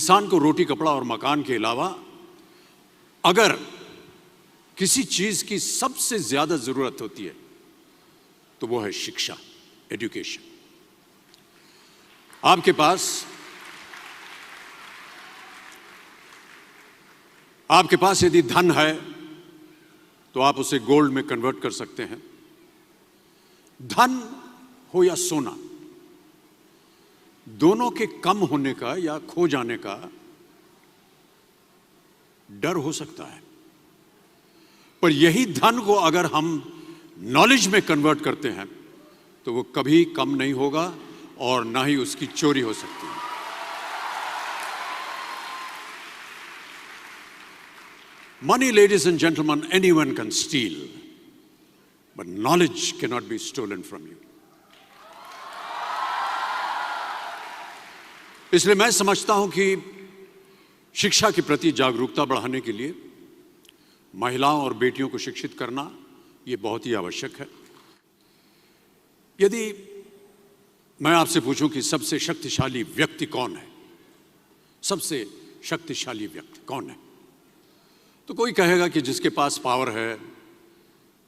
इंसान को रोटी, कपड़ा और मकान के अलावा अगर किसी चीज की सबसे ज्यादा जरूरत होती है तो वो है शिक्षा, एजुकेशन। आपके पास यदि धन है तो आप उसे गोल्ड में कन्वर्ट कर सकते हैं। धन हो या सोना, दोनों के कम होने का या खो जाने का डर हो सकता है, पर यही धन को अगर हम नॉलेज में कन्वर्ट करते हैं तो वो कभी कम नहीं होगा और ना ही उसकी चोरी हो सकती है। Money, ladies and gentlemen, anyone can steal, but knowledge cannot be stolen from you. इसलिए मैं समझता हूं कि शिक्षा के प्रति जागरूकता बढ़ाने के लिए महिलाओं और बेटियों को शिक्षित करना यह बहुत ही आवश्यक है। यदि मैं आपसे पूछूं कि सबसे शक्तिशाली व्यक्ति कौन है, सबसे शक्तिशाली व्यक्ति कौन है, तो कोई कहेगा कि जिसके पास पावर है,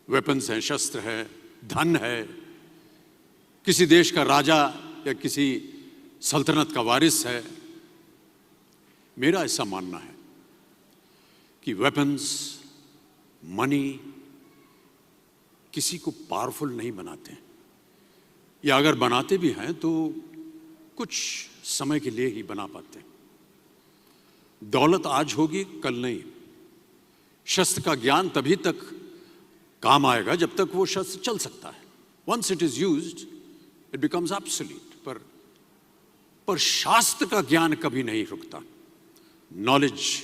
वेपन्स हैं, शस्त्र है, धन है, किसी देश का राजा या किसी सल्तनत का वारिस है। मेरा ऐसा मानना है कि वेपन्स, मनी किसी को पावरफुल नहीं बनाते, या अगर बनाते भी हैं तो कुछ समय के लिए ही बना पाते हैं। दौलत आज होगी, कल नहीं। शस्त्र का ज्ञान तभी तक काम आएगा जब तक वो शस्त्र चल सकता है। Once it is used it becomes absolute. पर शास्त्र का ज्ञान कभी नहीं रुकता। Knowledge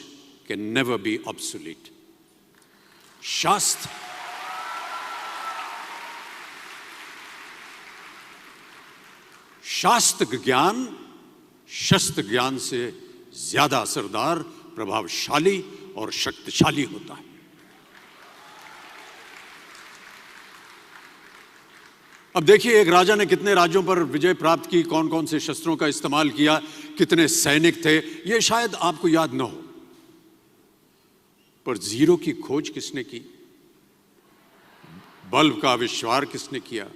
can never be obsolete. शास्त्र ज्ञान शस्त्र ज्ञान से ज्यादा असरदार, प्रभावशाली और शक्तिशाली होता है। अब देखिए, एक राजा ने कितने राज्यों पर विजय प्राप्त की, कौन कौन से शस्त्रों का इस्तेमाल किया, कितने सैनिक थे, यह शायद आपको याद न हो, पर जीरो की खोज किसने की, बल्ब का आविष्कार किसने किया,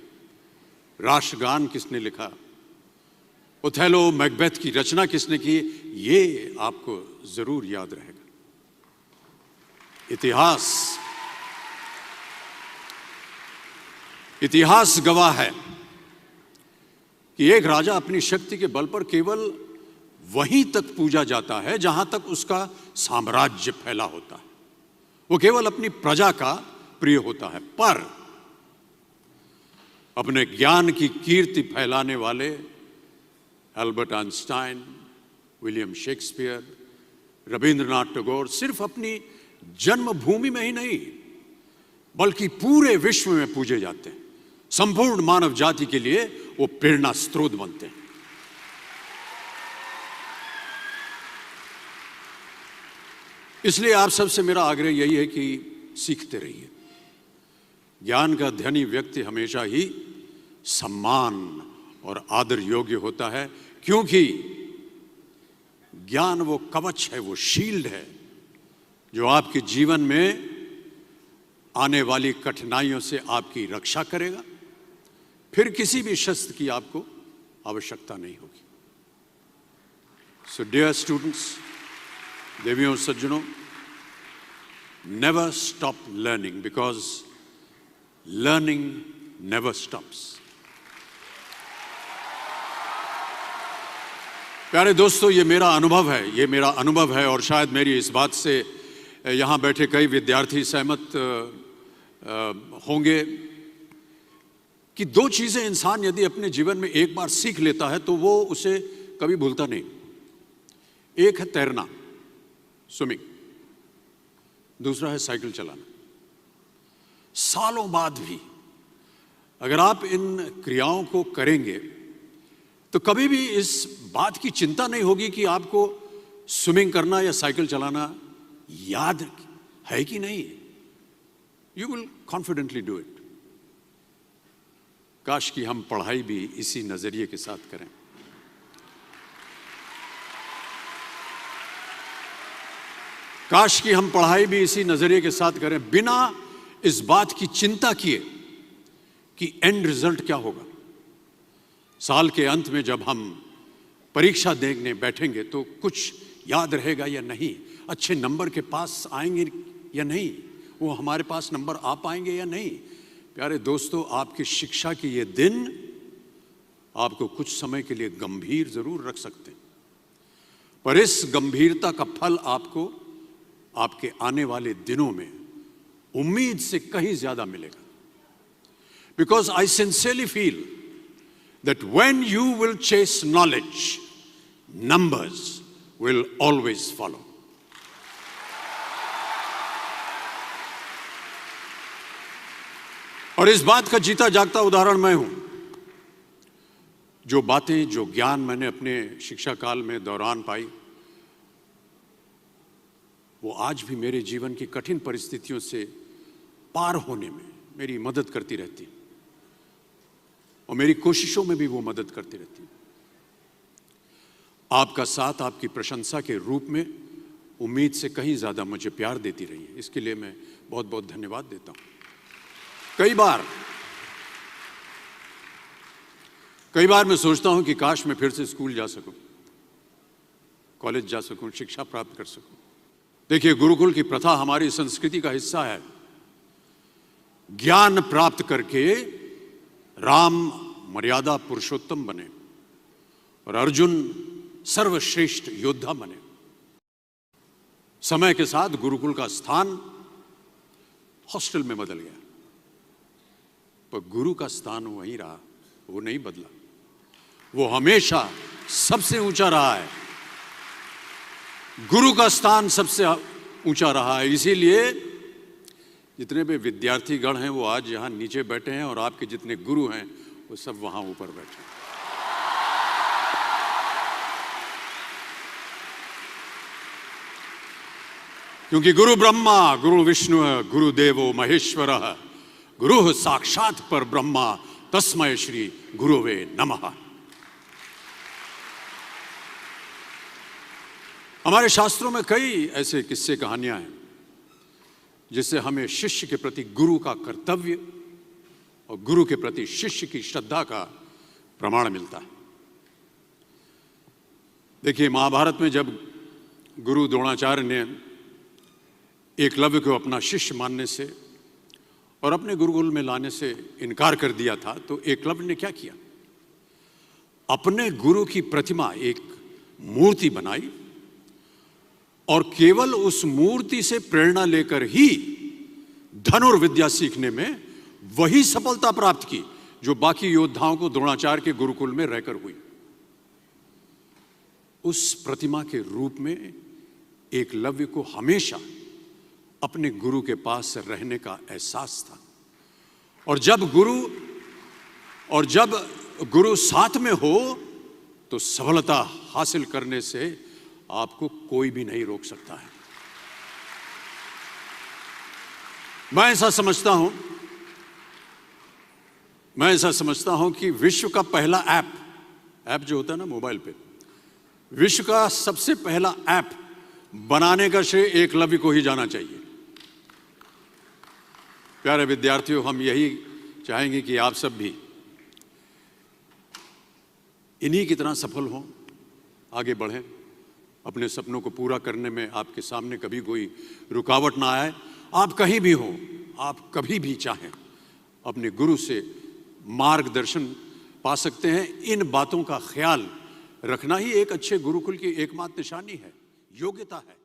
राष्ट्रगान किसने लिखा, ओथेलो, मैकबेथ की रचना किसने की, ये आपको जरूर याद रहेगा। इतिहास गवाह है कि एक राजा अपनी शक्ति के बल पर केवल वहीं तक पूजा जाता है जहां तक उसका साम्राज्य फैला होता है। वो केवल अपनी प्रजा का प्रिय होता है। पर अपने ज्ञान की कीर्ति फैलाने वाले Albert Einstein, William Shakespeare, Rabindranath Tagore सिर्फ अपनी जन्मभूमि में ही नहीं बल्कि पूरे विश्व में पूजे जाते हैं। संपूर्ण मानव जाति के लिए वो प्रेरणा स्रोत बनते हैं। इसलिए आप सबसे मेरा आग्रह यही है कि सीखते रहिए। ज्ञान का धनी व्यक्ति हमेशा ही सम्मान और आदर योग्य होता है, क्योंकि ज्ञान वो कवच है, वो शील्ड है जो आपके जीवन में आने वाली कठिनाइयों से आपकी रक्षा करेगा। फिर किसी भी शस्त्र की आपको आवश्यकता नहीं होगी। सो डियर स्टूडेंट्स, देवियों सज्जनों, never stop learning, because learning never stops. प्यारे दोस्तों, ये मेरा अनुभव है और शायद मेरी इस बात से यहाँ बैठे कई विद्यार्थी सहमत होंगे कि दो चीजें इंसान यदि अपने जीवन में एक बार सीख लेता है तो वो उसे कभी भूलता नहीं। एक है तैरना, स्विमिंग, दूसरा है साइकिल चलाना। सालों बाद भी अगर आप इन क्रियाओं को करेंगे तो कभी भी इस बात की चिंता नहीं होगी कि आपको स्विमिंग करना या साइकिल चलाना याद है कि नहीं। You will confidently do it. काश कि हम पढ़ाई भी इसी नजरिए के साथ करें। काश कि हम पढ़ाई भी इसी नजरिए के साथ करें, बिना इस बात की चिंता किए कि एंड रिजल्ट क्या होगा। साल के अंत में जब हम परीक्षा देने बैठेंगे तो कुछ याद रहेगा या नहीं, अच्छे नंबर के पास आएंगे या नहीं, वो हमारे पास नंबर आ पाएंगे या नहीं। प्यारे दोस्तों, आपकी शिक्षा की ये दिन आपको कुछ समय के लिए गंभीर जरूर रख सकते हैं, पर इस गंभीरता का फल आपको आपके आने वाले दिनों में उम्मीद से कहीं ज्यादा मिलेगा। Because I sincerely feel that when you will chase knowledge, numbers will always follow. और इस बात का जीता जागता उदाहरण मैं हूं। जो बातें, जो ज्ञान मैंने अपने शिक्षा काल में दौरान पाई, वो आज भी मेरे जीवन की कठिन परिस्थितियों से पार होने में मेरी मदद करती रहती है और मेरी कोशिशों में भी वो मदद करती रहती है। आपका साथ, आपकी प्रशंसा के रूप में उम्मीद से कहीं ज्यादा मुझे प्यार देती रही है, इसके लिए मैं बहुत बहुत धन्यवाद देता हूं। कई बार मैं सोचता हूं कि काश मैं फिर से स्कूल जा सकूं, कॉलेज जा सकूं, शिक्षा प्राप्त कर सकूं। देखिए, गुरुकुल की प्रथा हमारी संस्कृति का हिस्सा है। ज्ञान प्राप्त करके राम मर्यादा पुरुषोत्तम बने और अर्जुन सर्वश्रेष्ठ योद्धा बने। समय के साथ गुरुकुल का स्थान हॉस्टल में बदल गया, पर गुरु का स्थान वहीं रहा, वो नहीं बदला। वो हमेशा सबसे ऊंचा रहा है। गुरु का स्थान सबसे ऊंचा रहा है। इसीलिए जितने भी विद्यार्थीगण हैं वो आज यहां नीचे बैठे हैं और आपके जितने गुरु हैं वो सब वहां ऊपर बैठे हैं। क्योंकि गुरु ब्रह्मा गुरु विष्णु गुरुदेवो महेश्वर गुरु साक्षात पर ब्रह्मा तस्मै श्री गुरुवे नमः। हमारे शास्त्रों में कई ऐसे किस्से कहानियां हैं जिससे हमें शिष्य के प्रति गुरु का कर्तव्य और गुरु के प्रति शिष्य की श्रद्धा का प्रमाण मिलता है। देखिए, महाभारत में जब गुरु द्रोणाचार्य ने एकलव्य को अपना शिष्य मानने से और अपने गुरुकुल में लाने से इनकार कर दिया था, तो एकलव्य ने क्या किया? अपने गुरु की प्रतिमा, एक मूर्ति बनाई और केवल उस मूर्ति से प्रेरणा लेकर ही धनुर्विद्या सीखने में वही सफलता प्राप्त की जो बाकी योद्धाओं को द्रोणाचार्य के गुरुकुल में रहकर हुई। उस प्रतिमा के रूप में एकलव्य को हमेशा अपने गुरु के पास रहने का एहसास था। और जब गुरु साथ में हो तो सफलता हासिल करने से आपको कोई भी नहीं रोक सकता है। मैं ऐसा समझता हूं कि विश्व का पहला ऐप जो होता है ना मोबाइल पे, विश्व का सबसे पहला ऐप बनाने का श्रेय एकलव्य को ही जाना चाहिए। प्यारे विद्यार्थियों, हम यही चाहेंगे कि आप सब भी इन्हीं की तरह सफल हों, आगे बढ़ें, अपने सपनों को पूरा करने में आपके सामने कभी कोई रुकावट ना आए। आप कहीं भी हों, आप कभी भी चाहें अपने गुरु से मार्गदर्शन पा सकते हैं। इन बातों का ख्याल रखना ही एक अच्छे गुरुकुल की एकमात्र निशानी है, योग्यता है।